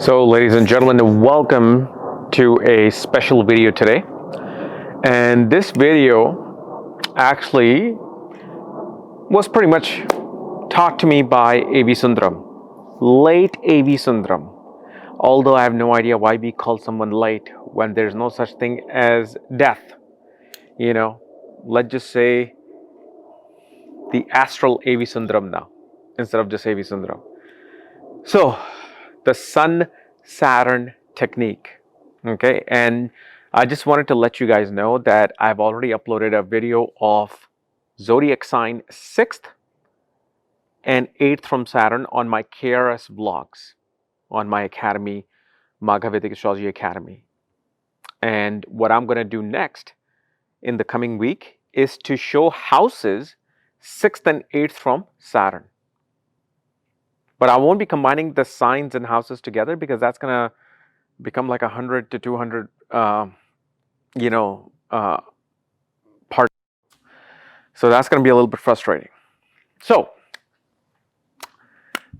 So, ladies and gentlemen, welcome to a special video today. And this video actually was pretty much taught to me by A.V. Sundaram, late A.V. Sundaram. Although I have no idea why we call someone late when there's no such thing as death. You know, let's just say the astral A.V. Sundaram now, instead of just A.V. Sundaram. So, the Sun-Saturn technique, okay? And I just wanted to let you guys know that I've already uploaded a video of zodiac sign 6th and 8th from Saturn on my KRS vlogs, on my academy, Magha Vedic Astrology Academy. And what I'm going to do next in the coming week is to show houses 6th and 8th from Saturn. But I won't be combining the signs and houses together because that's going to become like 100 to 200, parts. So that's going to be a little bit frustrating. So,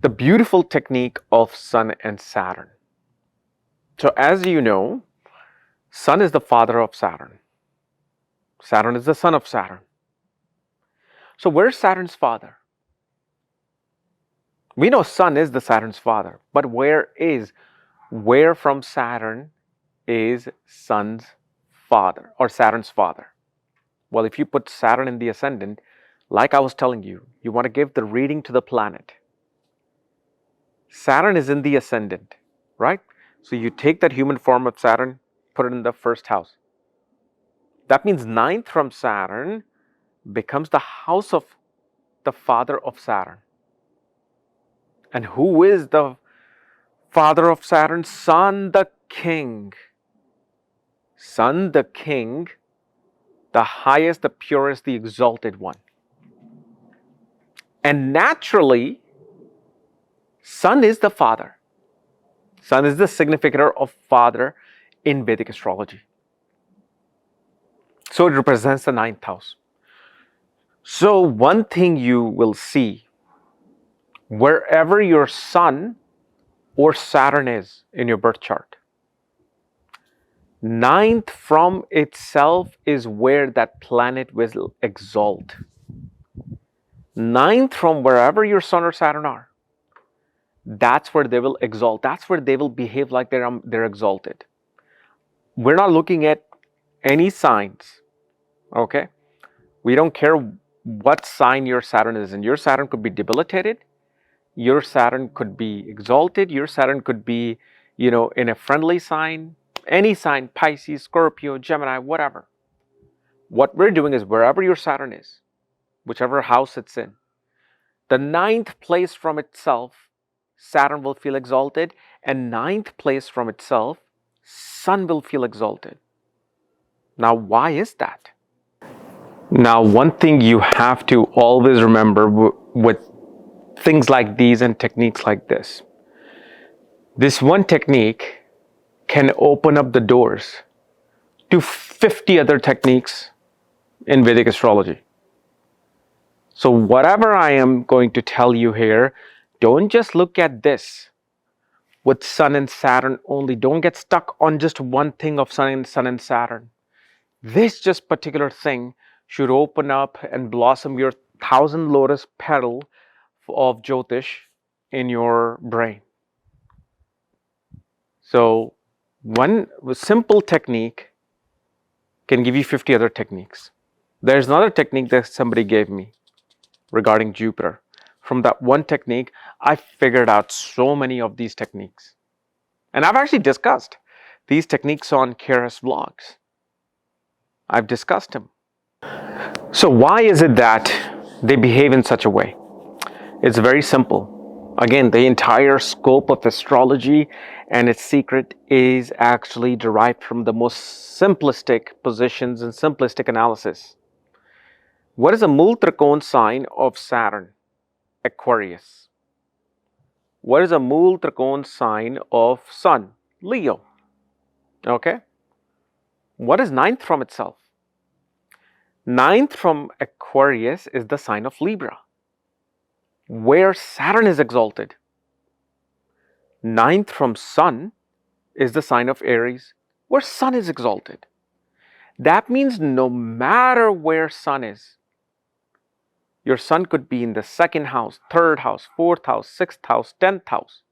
the beautiful technique of Sun and Saturn. So, as you know, Sun is the father of Saturn. Saturn is the son of Saturn. So, where's Saturn's father? We know Sun is the Saturn's father, but where from Saturn is Sun's father or Saturn's father? Well, if you put Saturn in the ascendant, like I was telling you, you want to give the reading to the planet. Saturn is in the ascendant, right? So you take that human form of Saturn, put it in the first house. That means 9th from Saturn becomes the house of the father of Saturn. And who is the father of Saturn? Sun the king. Sun the king, the highest, the purest, the exalted one. And naturally, Sun is the father. Sun is the significator of father in Vedic astrology. So it represents the 9th house. So one thing you will see, wherever your Sun or Saturn is in your birth chart, 9th from itself is where that planet will exalt. 9th from wherever your Sun or Saturn are, that's where they will exalt. That's where they will behave like they're exalted. We're not looking at any signs, okay? We don't care what sign your Saturn is in. Your Saturn could be debilitated. Your Saturn could be exalted. Your Saturn could be, in a friendly sign, any sign, Pisces, Scorpio, Gemini, whatever. What we're doing is wherever your Saturn is, whichever house it's in, the 9th place from itself, Saturn will feel exalted, and 9th place from itself, Sun will feel exalted. Now, why is that? Now, one thing you have to always remember with things like these and techniques like this one technique can open up the doors to 50 other techniques in Vedic astrology. So whatever I am going to tell you here, don't just look at this with Sun and Saturn only. Don't get stuck on just one thing of Sun and Saturn. This just particular thing should open up and blossom your 1,000 lotus petal of Jyotish in your brain. So one simple technique can give you 50 other techniques. There's another technique that somebody gave me regarding Jupiter. From that one technique, I figured out so many of these techniques. And I've actually discussed these techniques on KRS vlogs. I've discussed them. So why is it that they behave in such a way? It's very simple. Again, the entire scope of astrology and its secret is actually derived from the most simplistic positions and simplistic analysis. What is a Mool Trikon sign of Saturn? Aquarius. What is a Mool Trikon sign of Sun? Leo. Okay? What is 9th from itself? 9th from Aquarius is the sign of Libra, where Saturn is exalted. Ninth from Sun is the sign of Aries, where Sun is exalted. That means no matter where Sun is, your Sun could be in the second house, third house, fourth house, sixth house, 10th house.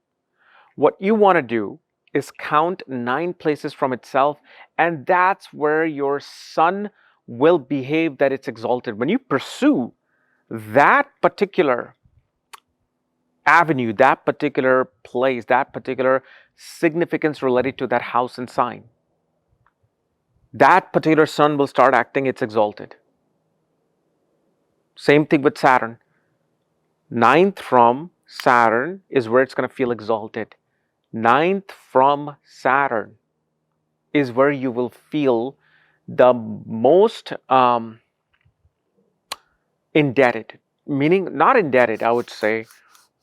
What you want to do is count 9 places from itself, and that's where your Sun will behave that it's exalted. When you pursue that particular avenue, that particular place, that particular significance related to that house and sign, that particular Sun will start acting, it's exalted. Same thing with Saturn. Ninth from Saturn is where it's going to feel exalted. Ninth from Saturn is where you will feel the most indebted. Meaning, not indebted, I would say.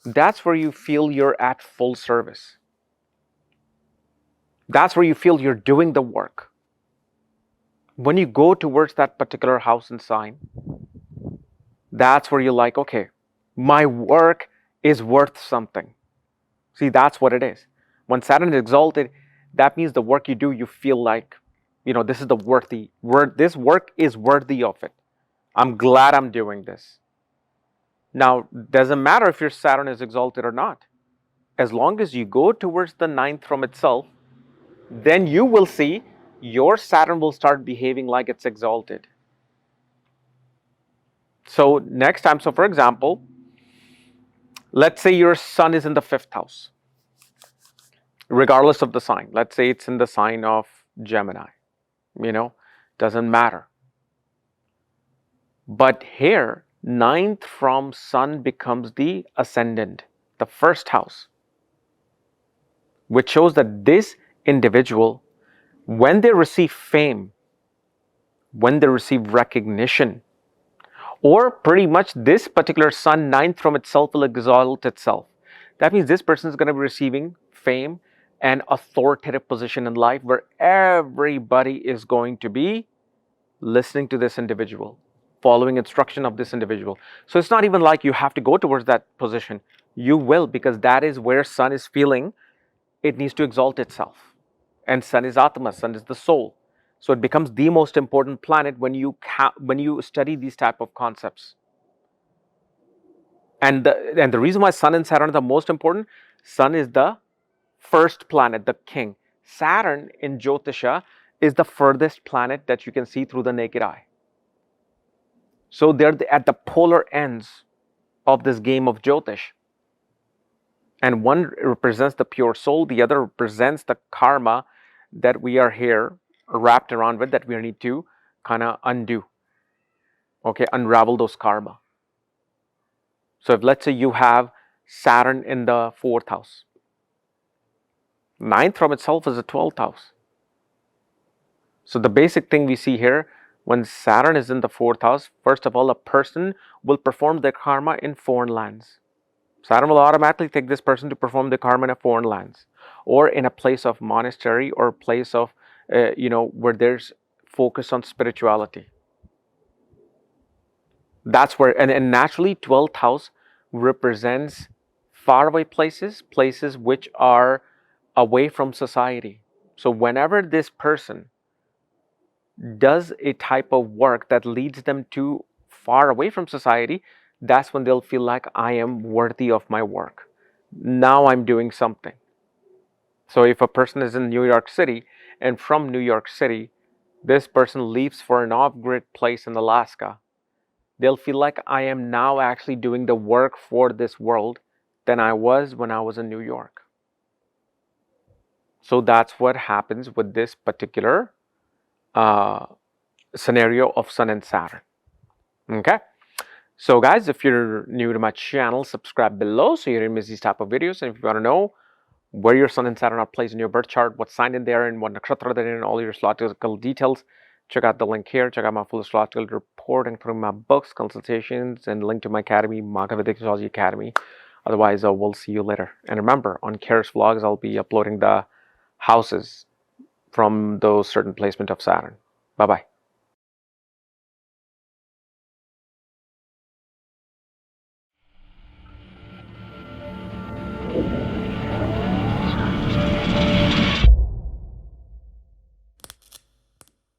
That's where you feel you're at full service. That's where you feel you're doing the work. When you go towards that particular house and sign, that's where you're like, okay, my work is worth something. See, that's what it is. When Saturn is exalted, that means the work you do, you feel like, this is the worthy work. This work is worthy of it. I'm glad I'm doing this. Now, doesn't matter if your Saturn is exalted or not. As long as you go towards the ninth from itself, then you will see your Saturn will start behaving like it's exalted. So next time, so for example, let's say your Sun is in the 5th house, regardless of the sign. Let's say it's in the sign of Gemini, doesn't matter. But here, ninth from Sun becomes the ascendant, the 1st house, which shows that this individual, when they receive fame, when they receive recognition, or pretty much this particular Sun, ninth from itself, will exalt itself. That means this person is going to be receiving fame and authoritative position in life where everybody is going to be listening to this individual, following instruction of this individual. So it's not even like you have to go towards that position. You will, because that is where Sun is feeling it needs to exalt itself. And Sun is Atma, Sun is the soul. So it becomes the most important planet when you study these type of concepts. And the reason why Sun and Saturn are the most important, Sun is the first planet, the king. Saturn in Jyotisha is the furthest planet that you can see through the naked eye. So they're at the polar ends of this game of Jyotish. And one represents the pure soul, the other represents the karma that we are here wrapped around with, that we need to kind of undo. Okay, unravel those karma. So if let's say you have Saturn in the 4th house, ninth from itself is the 12th house. So the basic thing we see here, when Saturn is in the 4th house, first of all, a person will perform their karma in foreign lands. Saturn will automatically take this person to perform the karma in a foreign lands, or in a place of monastery, or place of, where there's focus on spirituality. That's where, and naturally 12th house represents faraway places, places which are away from society. So whenever this person does a type of work that leads them to far away from society, that's when they'll feel like, I am worthy of my work. Now I'm doing something. So if a person is in New York City, and from New York City, this person leaves for an off-grid place in Alaska, they'll feel like, I am now actually doing the work for this world than I was when I was in New York. So that's what happens with this particular scenario of Sun and Saturn. Okay. So guys, if you're new to my channel, subscribe below so you don't miss these type of videos. And if you want to know where your Sun and Saturn are placed in your birth chart, what sign in there, and what nakshatra they're in, all your astrological details, check out the link here. Check out my full astrological report, including my books, consultations, and link to my academy, Vedic Astrology Academy. Otherwise, we'll see you later. And remember, on KRS vlogs, I'll be uploading the houses from those certain placement of Saturn. Bye-bye.